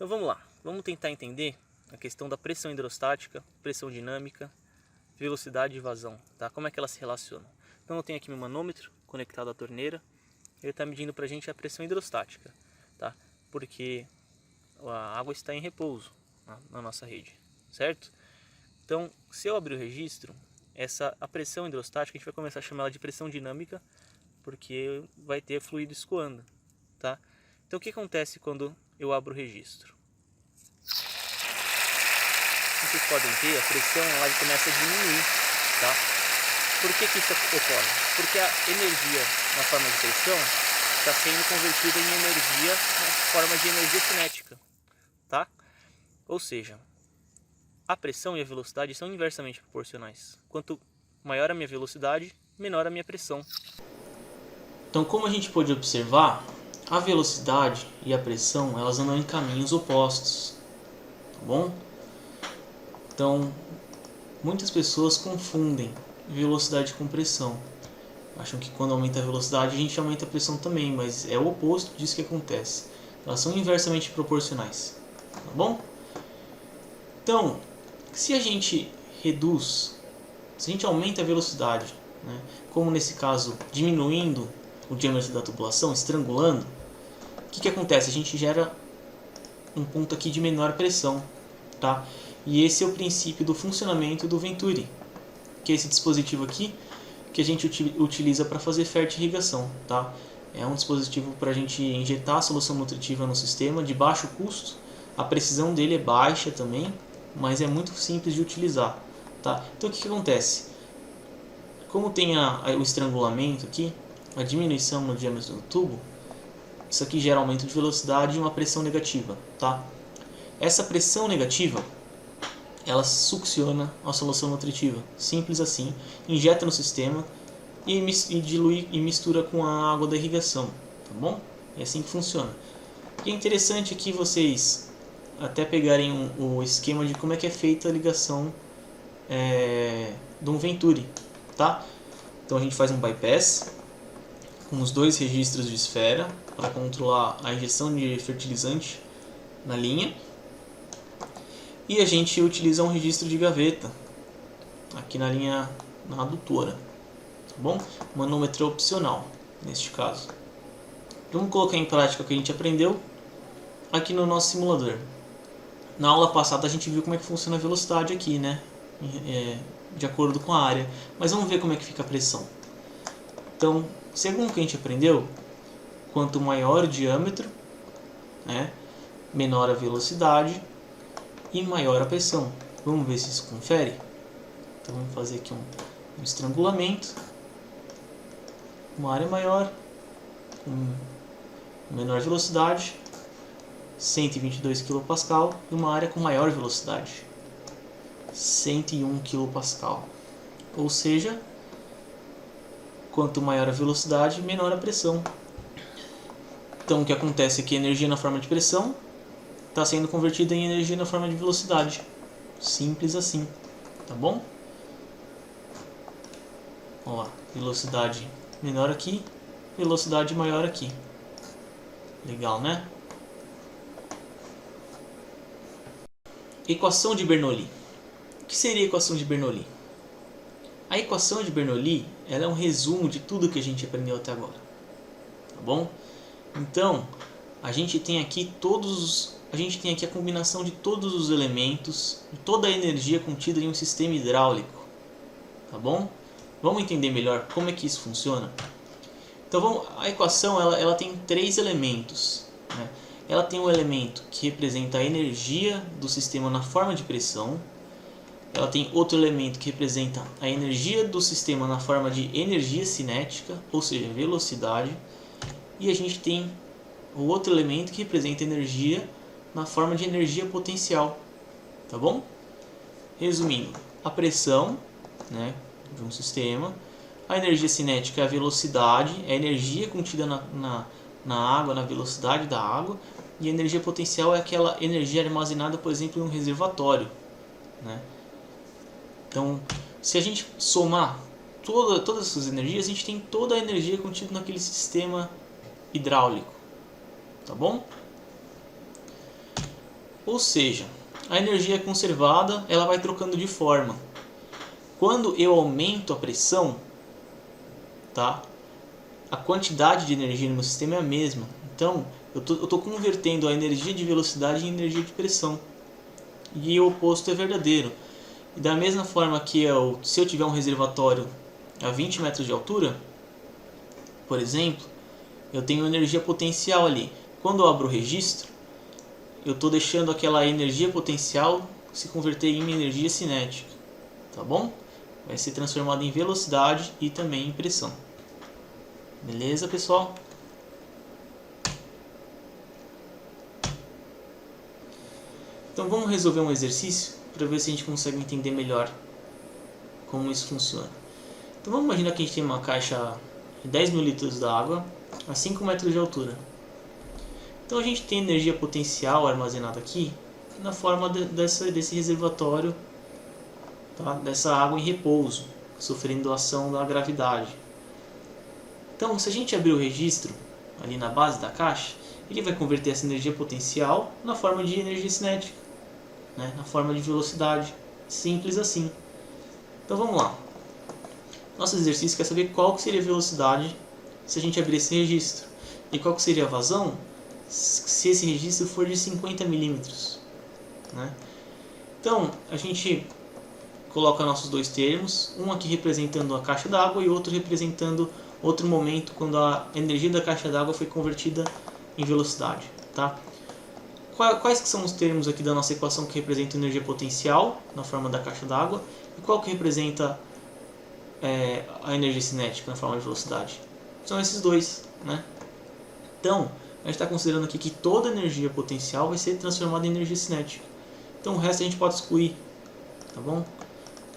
Então vamos lá, vamos tentar entender a questão da pressão hidrostática, pressão dinâmica, velocidade e vazão, tá? Como é que elas se relacionam? Então eu tenho aqui meu manômetro conectado à torneira, ele está medindo para a gente a pressão hidrostática, tá? Porque a água está em repouso na nossa rede, certo? Então, se eu abrir o registro, a pressão hidrostática a gente vai começar a chamar ela de pressão dinâmica, porque vai ter fluido escoando, tá? Então o que acontece quando eu abro o registro? Vocês podem ver, a pressão ela começa a diminuir, tá? Por que isso ocorre? Porque a energia na forma de pressão está sendo convertida em energia na forma de energia cinética, tá? Ou seja, a pressão e a velocidade são inversamente proporcionais. Quanto maior a minha velocidade, menor a minha pressão. Então, como a gente pode observar, a velocidade e a pressão elas andam em caminhos opostos, tá bom? Então, muitas pessoas confundem velocidade com pressão. Acham que quando aumenta a velocidade a gente aumenta a pressão também, mas é o oposto disso que acontece. Elas são inversamente proporcionais, tá bom? Então, se a gente aumenta a velocidade, né, como nesse caso diminuindo o diâmetro da tubulação, estrangulando, o que acontece? A gente gera um ponto aqui de menor pressão, tá? E esse é o princípio do funcionamento do Venturi, que é esse dispositivo aqui que a gente utiliza para fazer fertirrigação, tá? É um dispositivo para a gente injetar a solução nutritiva no sistema de baixo custo. A precisão dele é baixa também, mas é muito simples de utilizar, tá? Então o que acontece? Como tem o estrangulamento aqui, a diminuição no diâmetro do tubo, isso aqui gera aumento de velocidade e uma pressão negativa, tá? Essa pressão negativa, ela succiona a solução nutritiva, simples assim, injeta no sistema e dilui e mistura com a água da irrigação, tá bom? É assim que funciona. E é interessante aqui vocês até pegarem o esquema de como é que é feita a ligação de um Venturi, tá? Então a gente faz um bypass com os dois registros de esfera para controlar a injeção de fertilizante na linha. E a gente utiliza um registro de gaveta aqui na linha na adutora, tá bom? Manômetro opcional neste caso. Vamos colocar em prática o que a gente aprendeu aqui no nosso simulador. Na aula passada a gente viu como é que funciona a velocidade aqui, né? De acordo com a área. Mas vamos ver como é que fica a pressão. Então, segundo o que a gente aprendeu, quanto maior o diâmetro, né, menor a velocidade e maior a pressão. Vamos ver se isso confere? Então vamos fazer aqui um estrangulamento. Uma área maior, com menor velocidade, 122 kPa, e uma área com maior velocidade, 101 kPa. Ou seja, quanto maior a velocidade, menor a pressão. Então o que acontece é que a energia na forma de pressão está sendo convertida em energia na forma de velocidade. Simples assim, tá bom? Ó, velocidade menor aqui, velocidade maior aqui. Legal, né? Equação de Bernoulli. O que seria a equação de Bernoulli? A equação de Bernoulli ela é um resumo de tudo que a gente aprendeu até agora, tá bom? Então, a gente tem aqui a combinação de todos os elementos, de toda a energia contida em um sistema hidráulico, tá bom? Vamos entender melhor como é que isso funciona? Então, a equação ela tem três elementos, né? Ela tem um elemento que representa a energia do sistema na forma de pressão. Ela tem outro elemento que representa a energia do sistema na forma de energia cinética, ou seja, velocidade. E a gente tem o outro elemento que representa energia na forma de energia potencial, tá bom? Resumindo, a pressão, né, de um sistema, a energia cinética é a velocidade, é a energia contida na água, na velocidade da água, e a energia potencial é aquela energia armazenada, por exemplo, em um reservatório, né? Então, se a gente somar todas essas energias, a gente tem toda a energia contida naquele sistema hidráulico, tá bom? Ou seja, a energia é conservada, ela vai trocando de forma. Quando eu aumento a pressão, tá? A quantidade de energia no meu sistema é a mesma. Então, eu tô convertendo a energia de velocidade em energia de pressão. E o oposto é verdadeiro. E da mesma forma que se eu tiver um reservatório a 20 metros de altura, por exemplo, eu tenho energia potencial ali. Quando eu abro o registro, eu estou deixando aquela energia potencial se converter em energia cinética. Tá bom? Vai ser transformada em velocidade e também em pressão. Beleza, pessoal? Então vamos resolver um exercício para ver se a gente consegue entender melhor como isso funciona. Então vamos imaginar que a gente tem uma caixa de 10 mil litros d'água a 5 metros de altura. Então a gente tem energia potencial armazenada aqui na forma desse reservatório, tá? Dessa água em repouso, sofrendo a ação da gravidade. Então, se a gente abrir o registro ali na base da caixa, ele vai converter essa energia potencial na forma de energia cinética, né? Na forma de velocidade. Simples assim. Então vamos lá. Nosso exercício quer saber qual que seria a velocidade se a gente abrir esse registro. E qual que seria a vazão se esse registro for de 50 milímetros. Né? Então, a gente coloca nossos dois termos, um aqui representando a caixa d'água e outro representando outro momento quando a energia da caixa d'água foi convertida em velocidade. Tá? Quais que são os termos aqui da nossa equação que representam energia potencial na forma da caixa d'água e qual que representa a energia cinética na forma de velocidade? São esses dois. Né? Então, a gente está considerando aqui que toda energia potencial vai ser transformada em energia cinética. Então o resto a gente pode excluir, tá bom?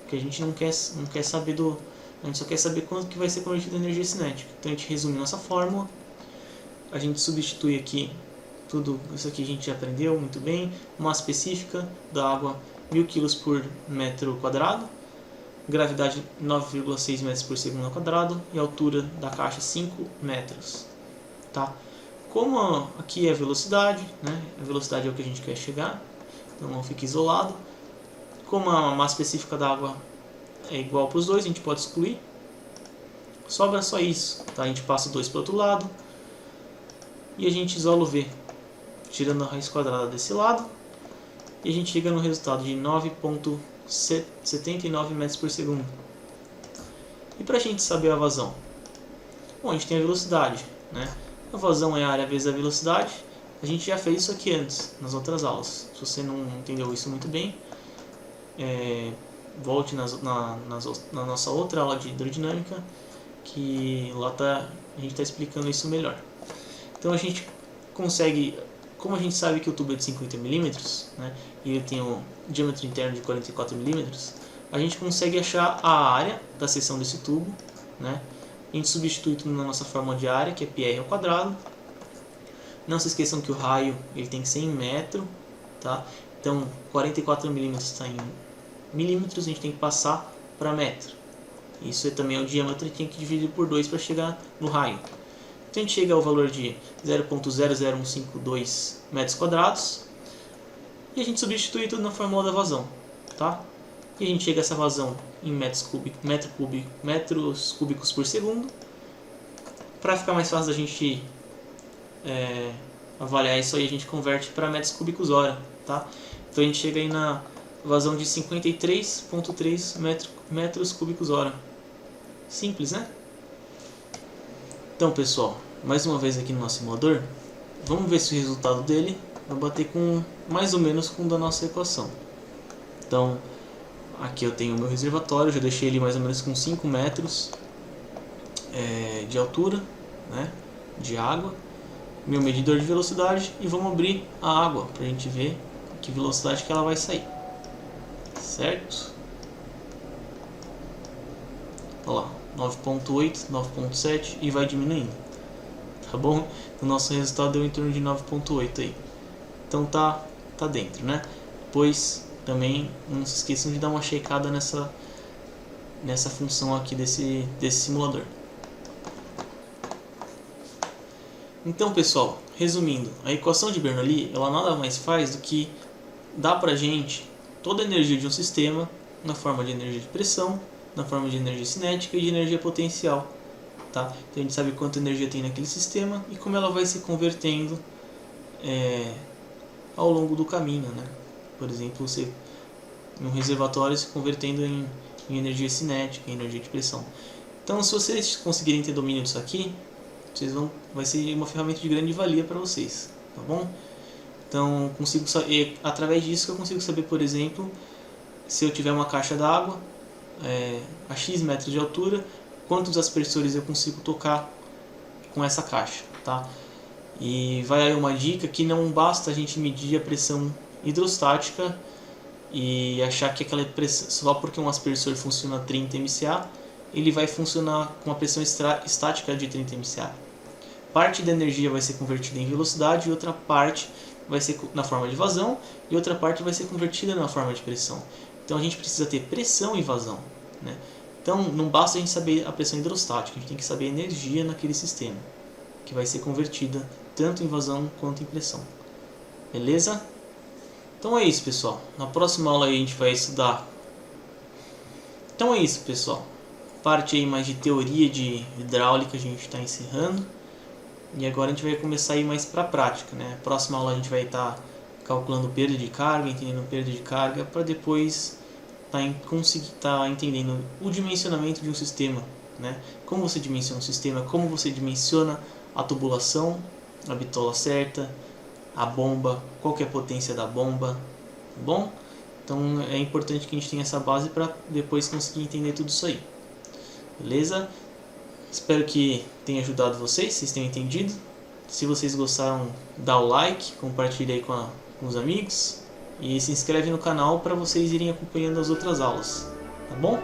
Porque a gente não quer saber a gente só quer saber quanto que vai ser convertido em energia cinética. Então a gente resume nossa fórmula, a gente substitui aqui tudo isso aqui a gente já aprendeu muito bem, massa específica da água 1000 kg por metro quadrado, gravidade 9,6 metros por segundo ao quadrado e altura da caixa 5 metros, tá? Como aqui é a velocidade, né? A velocidade é o que a gente quer chegar, então não fica isolado. Como a massa específica da água é igual para os dois, a gente pode excluir. Sobra só isso, tá? A gente passa o 2 para o outro lado e a gente isola o V, tirando a raiz quadrada desse lado. E a gente chega no resultado de 9,79 metros por segundo. E para a gente saber a vazão? Bom, a gente tem a velocidade, né? A vazão é a área vezes a velocidade. A gente já fez isso aqui antes, nas outras aulas. Se você não entendeu isso muito bem, volte na nossa outra aula de hidrodinâmica, que lá a gente está explicando isso melhor. Então a gente consegue, como a gente sabe que o tubo é de 50 milímetros, né, e ele tem o diâmetro interno de 44 milímetros, a gente consegue achar a área da seção desse tubo, né? A gente substitui tudo na nossa fórmula de área, que é πr ao quadrado. Não se esqueçam que o raio ele tem que ser em metro, tá? Então 44 milímetros está em milímetros, a gente tem que passar para metro. Isso também é o diâmetro, a gente tem que dividir por 2 para chegar no raio. Então a gente chega ao valor de 0,00152 metros quadrados e a gente substitui tudo na fórmula da vazão, tá? E a gente chega a essa vazão em metros cúbicos por segundo. Para ficar mais fácil da gente avaliar isso aí, a gente converte para metros cúbicos hora, tá? Então a gente chega aí na vazão de 53,3 metros cúbicos hora. Simples, né? Então, pessoal, mais uma vez aqui no nosso simulador, vamos ver se o resultado dele vai bater com mais ou menos com o da nossa equação. Então, aqui eu tenho o meu reservatório, já deixei ele mais ou menos com 5 metros de altura, né, de água, meu medidor de velocidade, e vamos abrir a água para a gente ver que velocidade que ela vai sair, certo? Olha lá, 9.8, 9.7 e vai diminuindo, tá bom? O nosso resultado deu em torno de 9.8 aí, então tá dentro, né? Depois também não se esqueçam de dar uma checada nessa função aqui desse simulador. Então, pessoal, resumindo, a equação de Bernoulli ela nada mais faz do que dá pra gente toda a energia de um sistema na forma de energia de pressão, na forma de energia cinética e de energia potencial. Tá? Então a gente sabe quanta energia tem naquele sistema e como ela vai se convertendo ao longo do caminho, né? Por exemplo, você em um reservatório se convertendo em energia cinética, em energia de pressão. Então, se vocês conseguirem ter domínio disso aqui, vai ser uma ferramenta de grande valia para vocês, tá bom? Então, através disso eu consigo saber, por exemplo, se eu tiver uma caixa d'água a X metros de altura, quantos aspersores eu consigo tocar com essa caixa, tá? E vai aí uma dica que não basta a gente medir a pressão hidrostática e achar que aquela pressão, só porque um aspersor funciona a 30 MCA, ele vai funcionar com uma pressão estática de 30 MCA. Parte da energia vai ser convertida em velocidade e outra parte vai ser na forma de vazão e outra parte vai ser convertida na forma de pressão. Então a gente precisa ter pressão e vazão, né? Então não basta a gente saber a pressão hidrostática, a gente tem que saber a energia naquele sistema, que vai ser convertida tanto em vazão quanto em pressão. Beleza? Então é isso, pessoal. Na próxima aula aí a gente vai estudar. Então é isso, pessoal. Parte aí mais de teoria de hidráulica a gente está encerrando. E agora a gente vai começar a ir mais para a prática, né? Próxima aula a gente vai estar calculando perda de carga, entendendo perda de carga, para depois conseguir estar entendendo o dimensionamento de um sistema, né? Como você dimensiona um sistema, como você dimensiona a tubulação, a bitola certa, a bomba, qual que é a potência da bomba, tá bom? Então é importante que a gente tenha essa base para depois conseguir entender tudo isso aí, beleza? Espero que tenha ajudado vocês tenham entendido. Se vocês gostaram, dá o like, compartilha aí com os amigos e se inscreve no canal para vocês irem acompanhando as outras aulas, tá bom?